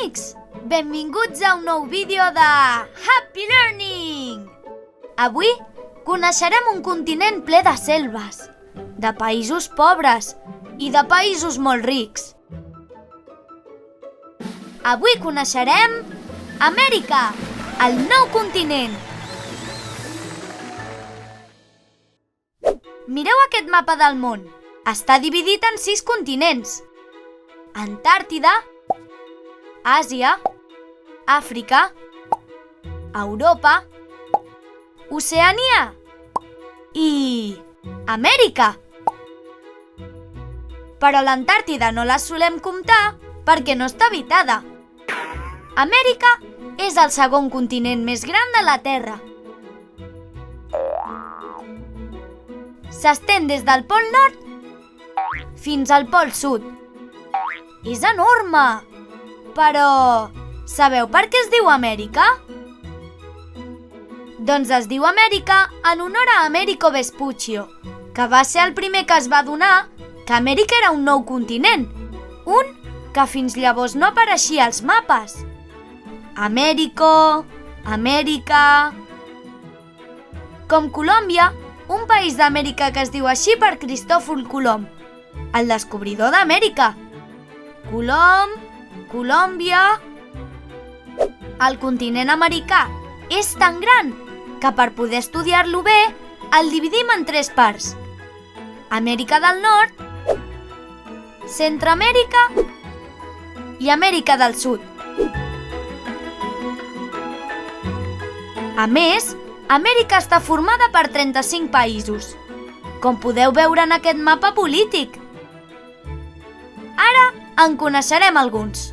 amics! Benvinguts a un nou vídeo de Happy Learning! Avui coneixerem un continent ple de selves, de països pobres i de països molt rics. Avui coneixerem Amèrica, el nou continent. Mireu aquest mapa del món. Està dividit en 6 continents. Antàrtida, Àsia, Àfrica, Europa, Oceania i Amèrica. Però l'Antàrtida no la solem comptar perquè no està habitada. Amèrica és el segon continent més gran de la Terra. S'estén des del Pol Nord fins al Pol Sud. És enorme! Però sabeu per què es diu Amèrica? Doncs es diu Amèrica en honor a Américo Vespuccio, que va ser el primer que es va adonar que Amèrica era un nou continent, un que fins llavors no apareixia als mapes. Américo, Amèrica... Com Colòmbia, un país d'Amèrica que es diu així per Cristòfor Colom, el descobridor d'Amèrica. Colom, Colòmbia... El continent americà és tan gran que per poder estudiar-lo bé el dividim en 3 parts. Amèrica del Nord, Centreamèrica i Amèrica del Sud. A més, Amèrica està formada per 35 països, com podeu veure en aquest mapa polític. Ara en coneixerem alguns.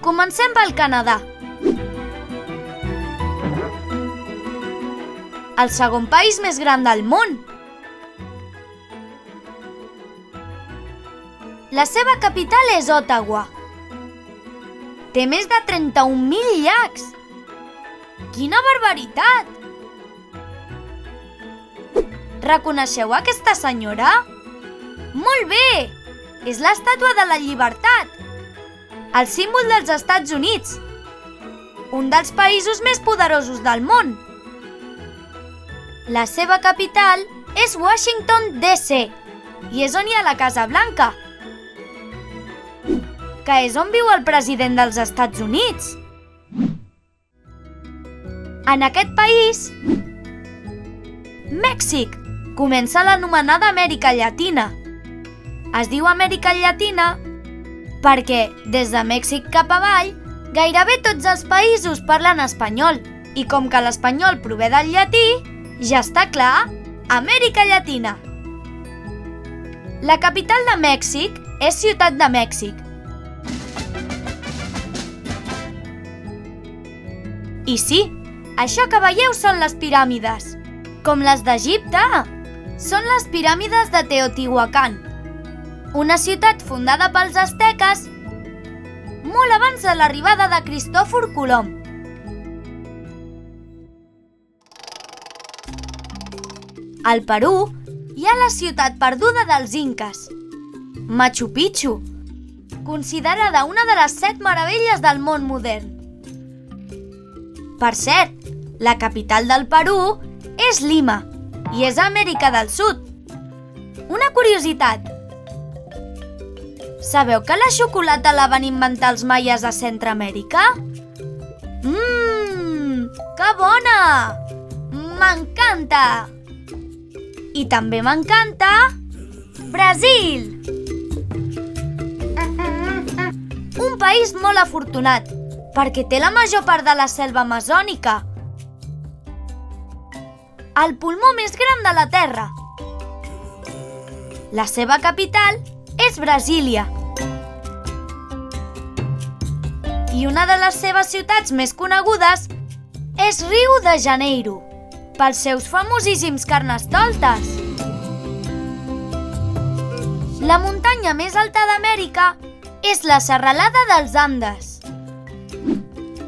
Comencem pel Canadà. El segon país més gran del món. La seva capital és Ottawa. Té més de 31.000 llacs. Quina barbaritat! Reconeixeu aquesta senyora? Molt bé! És l'Estàtua de la Llibertat, el símbol dels Estats Units, un dels països més poderosos del món. La seva capital és Washington, D.C. i és on hi ha la Casa Blanca, que és on viu el president dels Estats Units. En aquest país, Mèxic, comença l'anomenada Amèrica Llatina. Es diu Amèrica Llatina perquè des de Mèxic cap avall gairebé tots els països parlen espanyol i com que l'espanyol prové del llatí, ja està clar, Amèrica Llatina. La capital de Mèxic és Ciutat de Mèxic. I sí, això que veieu són les piràmides, com les d'Egipte. Són les piràmides de Teotihuacan, una ciutat fundada pels asteques molt abans de l'arribada de Cristòfor Colom. Al Perú hi ha la ciutat perduda dels inques, Machu Picchu, considerada una de les 7 meravelles del món modern. Per cert, la capital del Perú és Lima i és a Amèrica del Sud. Una curiositat. Sabeu que la xocolata la van inventar els maies a Centreamèrica? Que bona! M'encanta! I també m'encanta Brasil! Un país molt afortunat, perquè té la major part de la selva amazònica. El pulmó més gran de la Terra. La seva capital és Brasília. I una de les seves ciutats més conegudes és Rio de Janeiro, pels seus famosíssims carnestoltes. La muntanya més alta d'Amèrica és la Serralada dels Andes,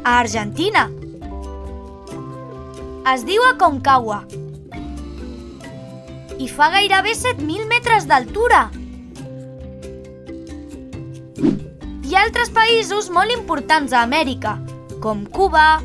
a Argentina. Es diu Aconcagua i fa gairebé 7.000 metres d'altura. Hi ha altres països molt importants a Amèrica, com Cuba,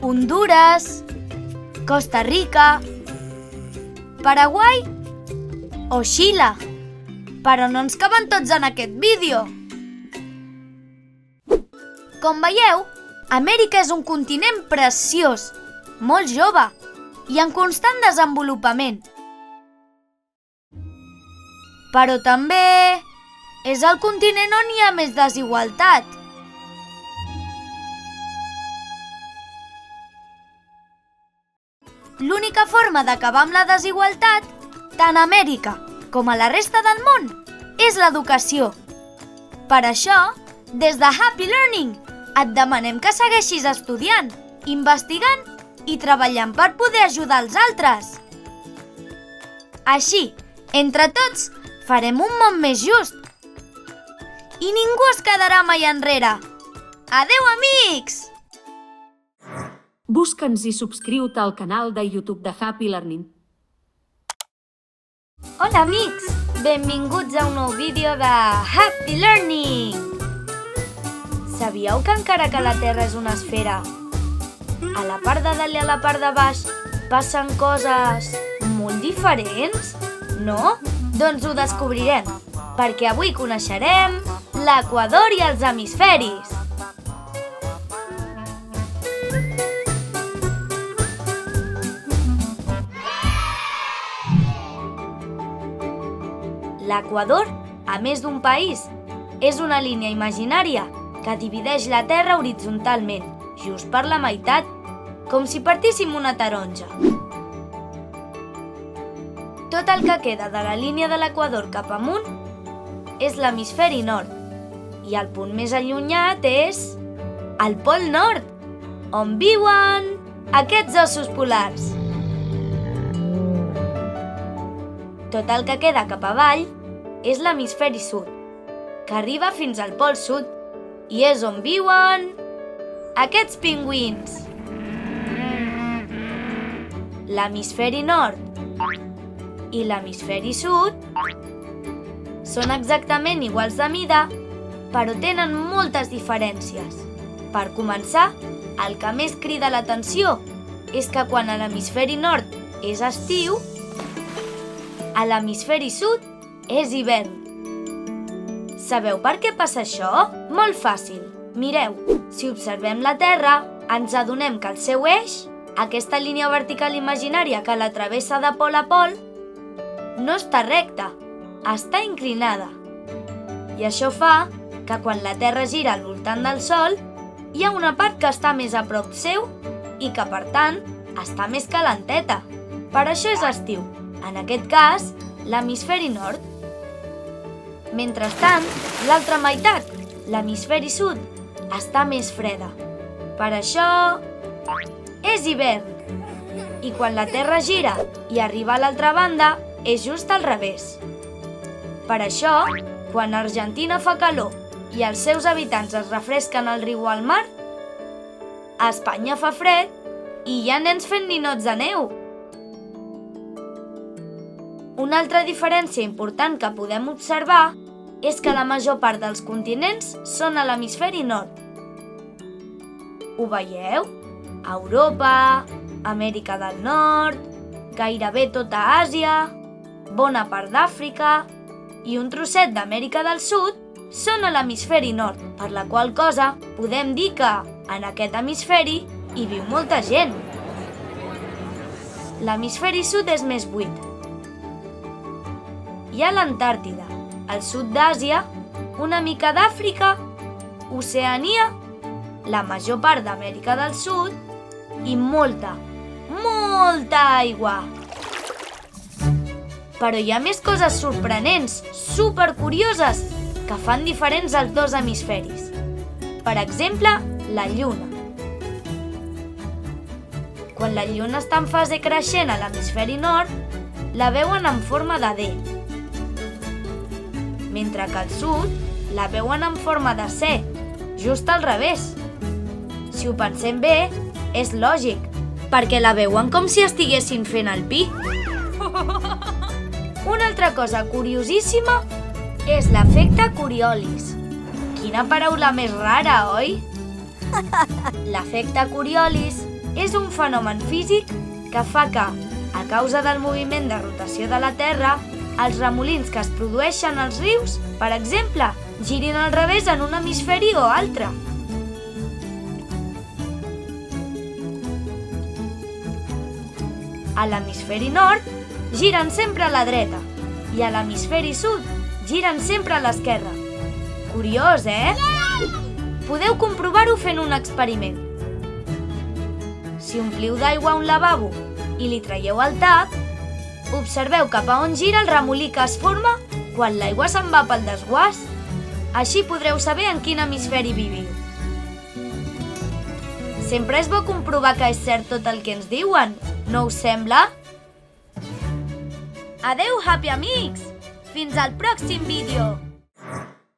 Hondures, Costa Rica, Paraguai o Xile. Però no ens caben tots en aquest vídeo. Com veieu, Amèrica és un continent preciós, molt jove i en constant desenvolupament. Però també és el continent on hi ha més desigualtat. L'única forma d'acabar amb la desigualtat, tant a Amèrica com a la resta del món, és l'educació. Per això, des de Happy Learning, et demanem que segueixis estudiant, investigant i treballant per poder ajudar els altres. Així, entre tots, farem un món més just. I ningú es quedarà mai enrere. Adeu, amics! Busca'ns i subscriu-te al canal de YouTube de Happy Learning. Hola, amics! Benvinguts a un nou vídeo de Happy Learning! Sabíeu que encara que la Terra és una esfera, a la part de dalt i a la part de baix passen coses molt diferents? No? Doncs ho descobrirem, perquè avui coneixerem l'equador i els hemisferis. L'equador, a més d'un país, és una línia imaginària que divideix la Terra horitzontalment, just per la meitat, com si partíssim una taronja. Tot el que queda de la línia de l'equador cap amunt és l'hemisferi nord, i el punt més allunyat és el Pol Nord, on viuen aquests ossos polars. Tot el que queda cap avall és l'hemisferi sud, que arriba fins al Pol Sud, i és on viuen aquests pingüins. L'hemisferi nord i l'hemisferi sud són exactament iguals de mida, però tenen moltes diferències. Per començar, el que més crida l'atenció és que quan a l'hemisferi nord és estiu, a l'hemisferi sud és hivern. Sabeu per què passa això? Molt fàcil. Mireu, si observem la Terra, ens adonem que el seu eix, aquesta línia vertical imaginària que la travessa de pol a pol, no està recta, està inclinada. I això fa que quan la Terra gira al voltant del Sol, hi ha una part que està més a prop seu i que, per tant, està més calenteta. Per això és estiu. En aquest cas, l'hemisferi nord. Mentrestant, l'altra meitat, l'hemisferi sud, està més freda. Per això és hivern. I quan la Terra gira i arriba a l'altra banda, és just al revés. Per això, quan a Argentina fa calor i els seus habitants es refresquen al riu o al mar, a Espanya fa fred i hi ha nens fent ninots de neu. Una altra diferència important que podem observar és que la major part dels continents són a l'hemisferi nord. Ho veieu? Europa, Amèrica del Nord, gairebé tota Àsia, bona part d'Àfrica i un trosset d'Amèrica del Sud són a l'hemisferi nord, per la qual cosa podem dir que en aquest hemisferi hi viu molta gent. L'hemisferi sud és més buit. Hi ha l'Antàrtida, el sud d'Àsia, una mica d'Àfrica, Oceania, la major part d'Amèrica del Sud i molta, molta aigua. Però hi ha més coses sorprenents, supercurioses, que fan diferents els dos hemisferis. Per exemple, la Lluna. Quan la Lluna està en fase creixent a l'hemisferi nord, la veuen en forma de D, mentre que al sud la veuen en forma de C, just al revés. Si ho pensem bé, és lògic, perquè la veuen com si estiguessin fent el pi. Una altra cosa curiosíssima és l'efecte Coriolis. Quina paraula més rara, oi? L'efecte Coriolis és un fenomen físic que fa que, a causa del moviment de rotació de la Terra, els remolins que es produeixen als rius, per exemple, girin al revés en un hemisferi o altre. A l'hemisferi nord giren sempre a la dreta i a l'hemisferi sud giren sempre a l'esquerra. Curiós, eh? Podeu comprovar-ho fent un experiment. Si ompliu d'aigua un lavabo i li traieu el tap, observeu cap a on gira el remolí que es forma quan l'aigua se'n va pel desguàs. Així podreu saber en quin hemisferi viviu. Sempre és bo comprovar que és cert tot el que ens diuen, no us sembla? Adeu, Happy Amics! Fins al pròxim vídeo!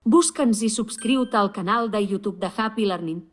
Busca'ns i subscriu-te al canal de YouTube de Happy Learning.